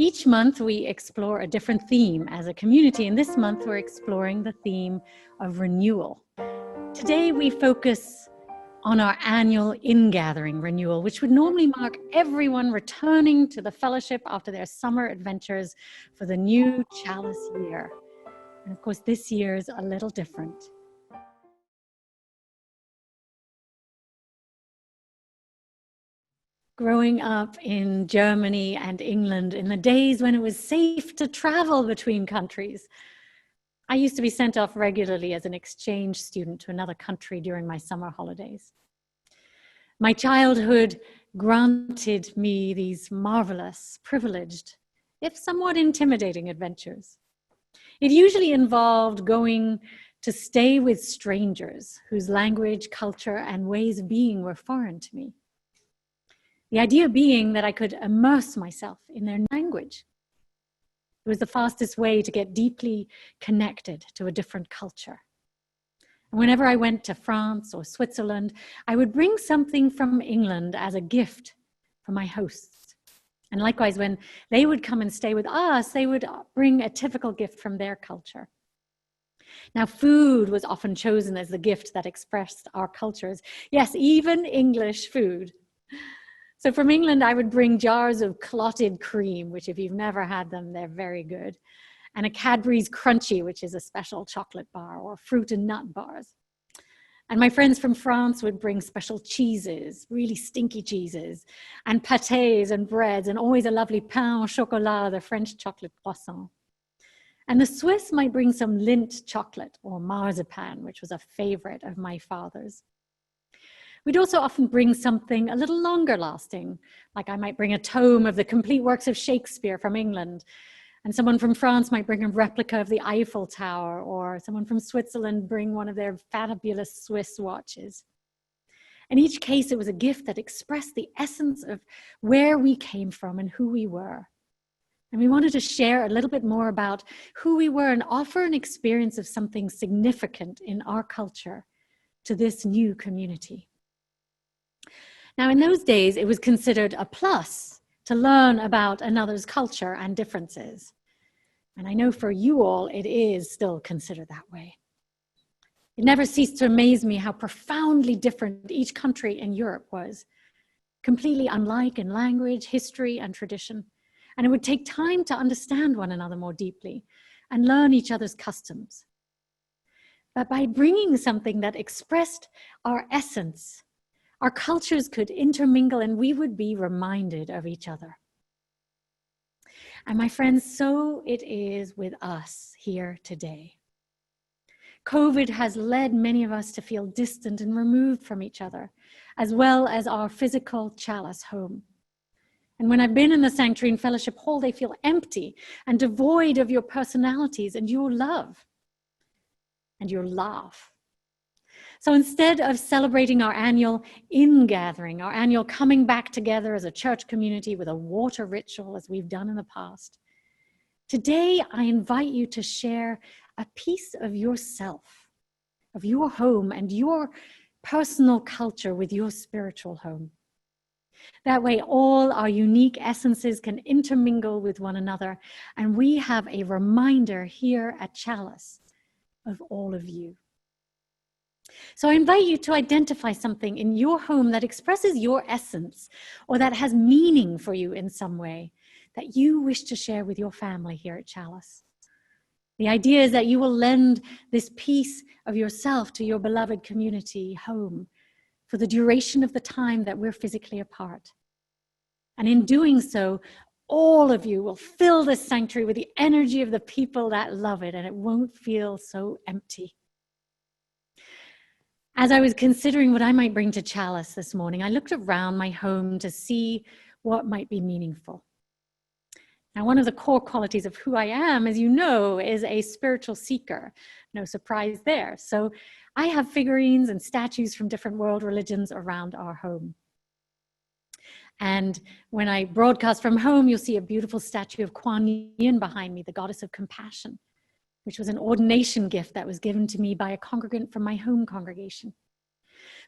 Each month we explore a different theme as a community, and this month we're exploring the theme of renewal. Today we focus on our annual ingathering renewal, which would normally mark everyone returning to the fellowship after their summer adventures for the new Chalice year. And of course, this year is a little different. Growing up in Germany and England in the days when it was safe to travel between countries, I used to be sent off regularly as an exchange student to another country during my summer holidays. My childhood granted me these marvelous, privileged, if somewhat intimidating adventures. It usually involved going to stay with strangers whose language, culture, and ways of being were foreign to me. The idea being that I could immerse myself in their language. It was the fastest way to get deeply connected to a different culture. And whenever I went to France or Switzerland, I would bring something from England as a gift for my hosts. And likewise, when they would come and stay with us, they would bring a typical gift from their culture. Now, food was often chosen as the gift that expressed our cultures. Yes, even English food. So from England, I would bring jars of clotted cream, which if you've never had them, they're very good. And a Cadbury's Crunchy, which is a special chocolate bar, or fruit and nut bars. And my friends from France would bring special cheeses, really stinky cheeses, and pâtés and breads, and always a lovely pain au chocolat, the French chocolate croissant. And the Swiss might bring some Lindt chocolate or marzipan, which was a favorite of my father's. We'd also often bring something a little longer lasting, like I might bring a tome of the complete works of Shakespeare from England, and someone from France might bring a replica of the Eiffel Tower, or someone from Switzerland bring one of their fabulous Swiss watches. In each case, it was a gift that expressed the essence of where we came from and who we were. And we wanted to share a little bit more about who we were and offer an experience of something significant in our culture to this new community. Now, in those days, it was considered a plus to learn about another's culture and differences. And I know for you all, it is still considered that way. It never ceased to amaze me how profoundly different each country in Europe was, completely unlike in language, history, and tradition. And it would take time to understand one another more deeply and learn each other's customs. But by bringing something that expressed our essence, our cultures could intermingle and we would be reminded of each other. And my friends, so it is with us here today. COVID has led many of us to feel distant and removed from each other, as well as our physical Chalice home. And when I've been in the Sanctuary and Fellowship Hall, they feel empty and devoid of your personalities and your love and your laugh. So instead of celebrating our annual ingathering, our annual coming back together as a church community with a water ritual as we've done in the past, today I invite you to share a piece of yourself, of your home and your personal culture with your spiritual home. That way all our unique essences can intermingle with one another, and we have a reminder here at Chalice of all of you. So I invite you to identify something in your home that expresses your essence or that has meaning for you in some way that you wish to share with your family here at Chalice. The idea is that you will lend this piece of yourself to your beloved community home for the duration of the time that we're physically apart. And in doing so, all of you will fill this sanctuary with the energy of the people that love it, and it won't feel so empty. As I was considering what I might bring to Chalice this morning, I looked around my home to see what might be meaningful. Now, one of the core qualities of who I am, as you know, is a spiritual seeker. No surprise there. So I have figurines and statues from different world religions around our home. And when I broadcast from home, you'll see a beautiful statue of Kuan Yin behind me, the goddess of compassion, which was an ordination gift that was given to me by a congregant from my home congregation.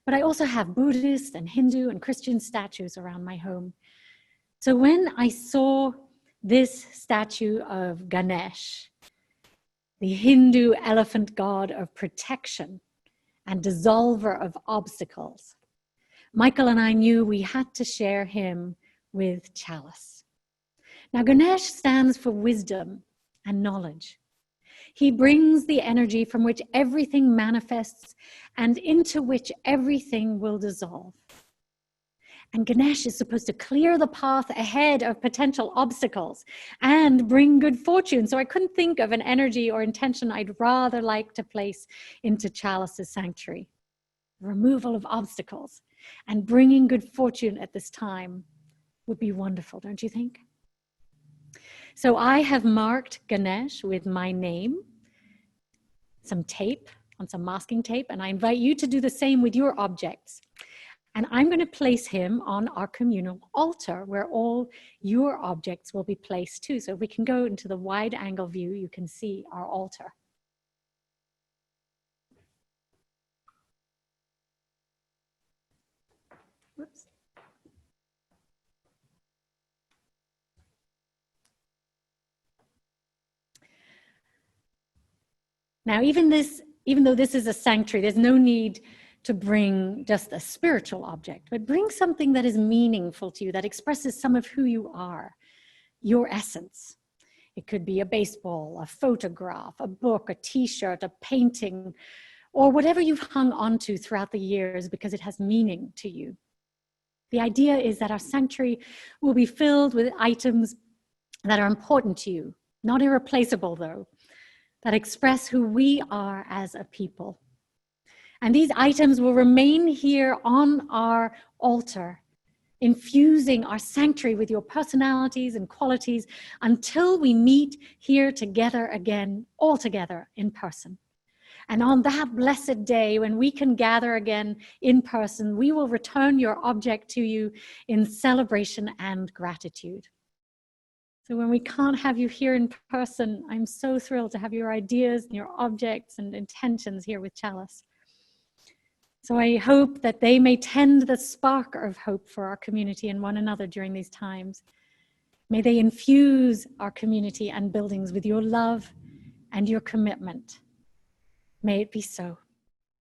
But I also have Buddhist and Hindu and Christian statues around my home. So when I saw this statue of Ganesh, the Hindu elephant god of protection and dissolver of obstacles, Michael and I knew we had to share him with Chalice. Now, Ganesh stands for wisdom and knowledge. He brings the energy from which everything manifests and into which everything will dissolve. And Ganesh is supposed to clear the path ahead of potential obstacles and bring good fortune. So I couldn't think of an energy or intention I'd rather like to place into Chalice's sanctuary. Removal of obstacles and bringing good fortune at this time would be wonderful, don't you think? So I have marked Ganesh with my name, some tape, on some masking tape, and I invite you to do the same with your objects. And I'm going to place him on our communal altar where all your objects will be placed too. So if we can go into the wide angle view, you can see our altar. Whoops. Now, even though this is a sanctuary, there's no need to bring just a spiritual object, but bring something that is meaningful to you, that expresses some of who you are, your essence. It could be a baseball, a photograph, a book, a t-shirt, a painting, or whatever you've hung onto throughout the years because it has meaning to you. The idea is that our sanctuary will be filled with items that are important to you, not irreplaceable though, that express who we are as a people. And these items will remain here on our altar, infusing our sanctuary with your personalities and qualities until we meet here together again, all together in person. And on that blessed day, when we can gather again in person, we will return your object to you in celebration and gratitude. So when we can't have you here in person, I'm so thrilled to have your ideas and your objects and intentions here with Chalice. So I hope that they may tend the spark of hope for our community and one another during these times. May they infuse our community and buildings with your love and your commitment. May it be so.